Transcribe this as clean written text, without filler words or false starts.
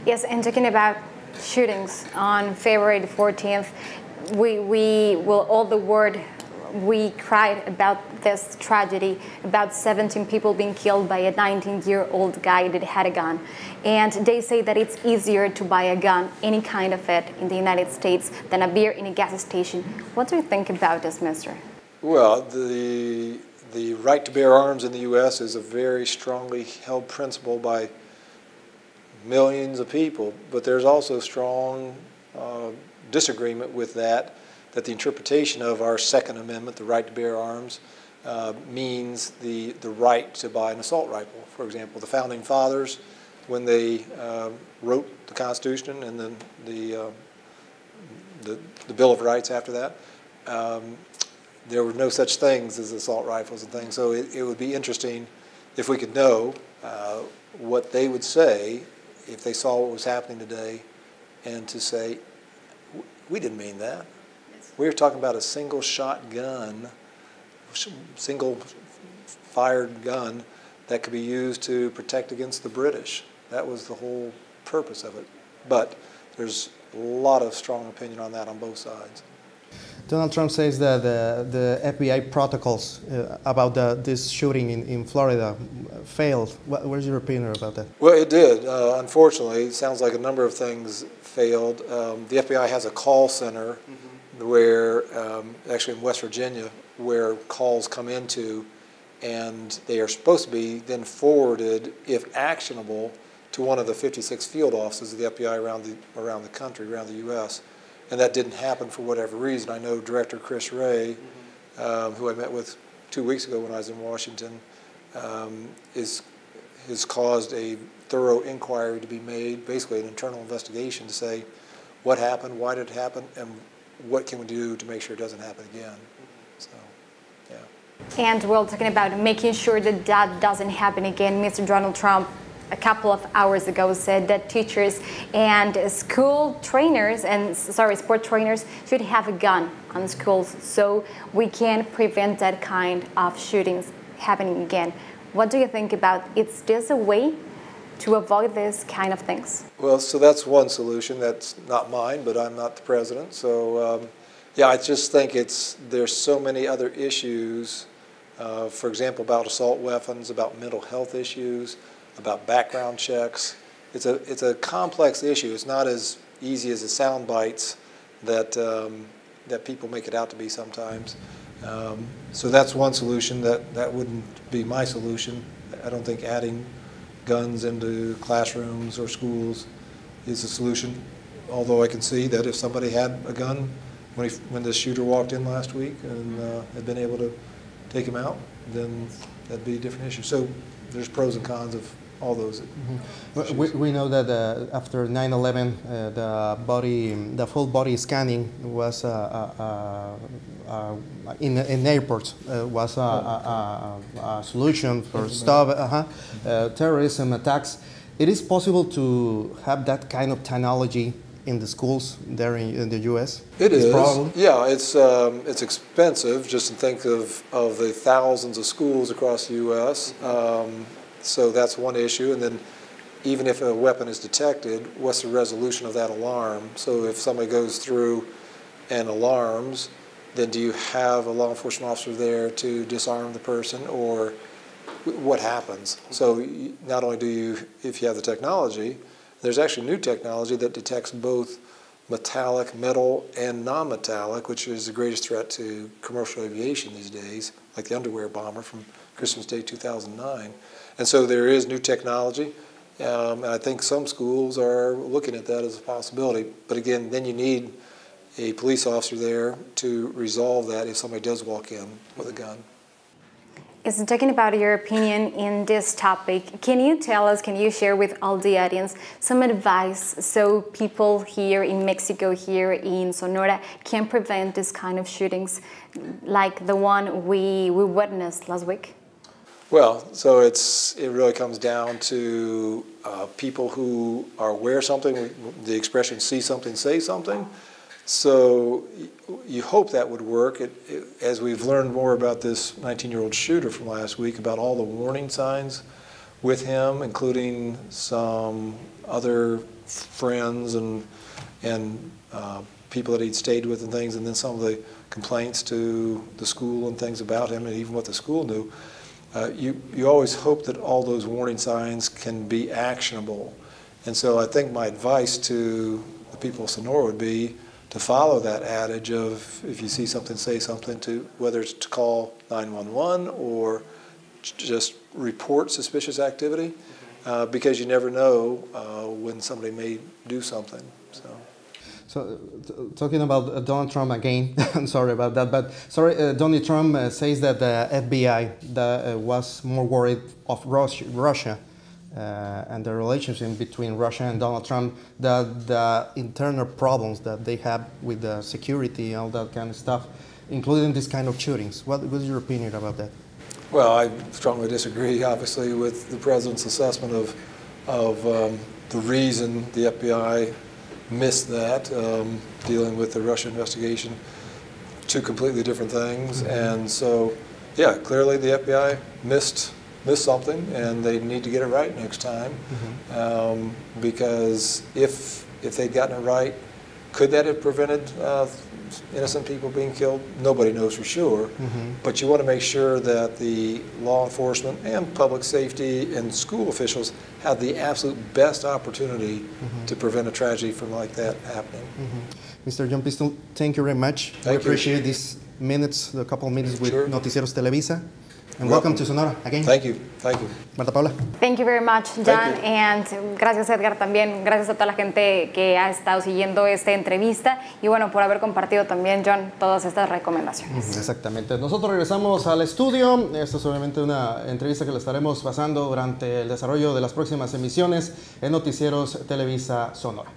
Yes, and talking about shootings on February the 14th, all the world, we cried about this tragedy, about 17 people being killed by a 19-year-old guy that had a gun. And they say that it's easier to buy a gun, any kind of it, in the United States than a beer in a gas station. What do you think about this, mister? Well, the right to bear arms in the U.S. is a very strongly held principle by millions of people, but there's also strong disagreement with that the interpretation of our Second Amendment, the right to bear arms, means the right to buy an assault rifle. For example, the Founding Fathers, when they wrote the Constitution and then the Bill of Rights after that, there were no such things as assault rifles and things. So it would be interesting if we could know what they would say if they saw what was happening today, and to say, we didn't mean that. We were talking about a single shot gun, single fired gun that could be used to protect against the British. That was the whole purpose of it. But there's a lot of strong opinion on that on both sides. Donald Trump says that the FBI protocols about this shooting in Florida failed. What's your opinion about that? Well, it did. Unfortunately, it sounds like a number of things failed. The FBI has a call center where, actually in West Virginia, where calls come into, and they are supposed to be then forwarded, if actionable, to one of the 56 field offices of the FBI around the country, around the U.S., and that didn't happen for whatever reason. I know Director Chris Wray, who I met with 2 weeks ago when I was in Washington, has caused a thorough inquiry to be made, basically an internal investigation to say what happened, why did it happen, and what can we do to make sure it doesn't happen again. So, yeah. And we're talking about making sure that that doesn't happen again. Mr. Donald Trump, a couple of hours ago, said that teachers and sport trainers should have a gun on schools so we can prevent that kind of shootings happening again. What do you think about, is this a way to avoid this kind of things? Well, so that's one solution. That's not mine, but I'm not the president. So, yeah, I just think there's so many other issues, for example, about assault weapons, about mental health issues, about background checks. It's a complex issue. It's not as easy as the sound bites that people make it out to be sometimes. So that's one solution. That wouldn't be my solution. I don't think adding guns into classrooms or schools is a solution. Although I can see that if somebody had a gun when the shooter walked in last week and had been able to take him out, then that'd be a different issue. So there's pros and cons of all those. We know that after 9/11, the full body scanning was in airports was a solution for stop terrorism attacks. It is possible to have that kind of technology in the schools there in the U.S. It is. Yeah, it's expensive just to think of the thousands of schools across the U.S. So that's one issue. And then even if a weapon is detected, what's the resolution of that alarm? So if somebody goes through and alarms, then do you have a law enforcement officer there to disarm the person, or what happens? So not only do you, if you have the technology, there's actually new technology that detects both metallic, metal, and non-metallic, which is the greatest threat to commercial aviation these days, like the underwear bomber from Christmas Day 2009. And so there is new technology, and I think some schools are looking at that as a possibility. But again, then you need a police officer there to resolve that if somebody does walk in with a gun. Is talking about your opinion in this topic, can you tell us, can you share with all the audience some advice so people here in Mexico, here in Sonora, can prevent this kind of shootings like the one we witnessed last week? Well, so it really comes down to people who are aware of something, the expression see something, say something. So you hope that would work. As we've learned more about this 19-year-old shooter from last week, about all the warning signs, with him, including some other friends and people that he'd stayed with and things, and then some of the complaints to the school and things about him, and even what the school knew. You always hope that all those warning signs can be actionable. And so I think my advice to the people of Sonora would be to follow that adage of, if you see something, say something, to whether it's to call 911 or just report suspicious activity, because you never know when somebody may do something. So talking about Donald Trump again, I'm sorry about that, but Donald Trump says that the FBI was more worried of Russia and the relationship between Russia and Donald Trump, the internal problems that they have with the security and all that kind of stuff, including this kind of shootings. What's your opinion about that? Well, I strongly disagree, obviously, with the president's assessment of the reason the FBI missed that, dealing with the Russia investigation. Two completely different things. And so, yeah, clearly the FBI missed something, and they need to get it right next time. Because if they'd gotten it right, could that have prevented innocent people being killed? Nobody knows for sure. But you want to make sure that the law enforcement and public safety and school officials have the absolute best opportunity to prevent a tragedy from like that happening. Mr. John Pistole, thank you very much. We appreciate these minutes, a couple of minutes with Noticieros Televisa. And welcome to Sonora again. Thank you. Thank you. Marta Paula. Thank you very much, John. And gracias, Edgar, también. Gracias a toda la gente que ha estado siguiendo esta entrevista. Y bueno, por haber compartido también, John, todas estas recomendaciones. Exactamente. Nosotros regresamos al estudio. Esto es obviamente una entrevista que le estaremos pasando durante el desarrollo de las próximas emisiones en Noticieros Televisa Sonora.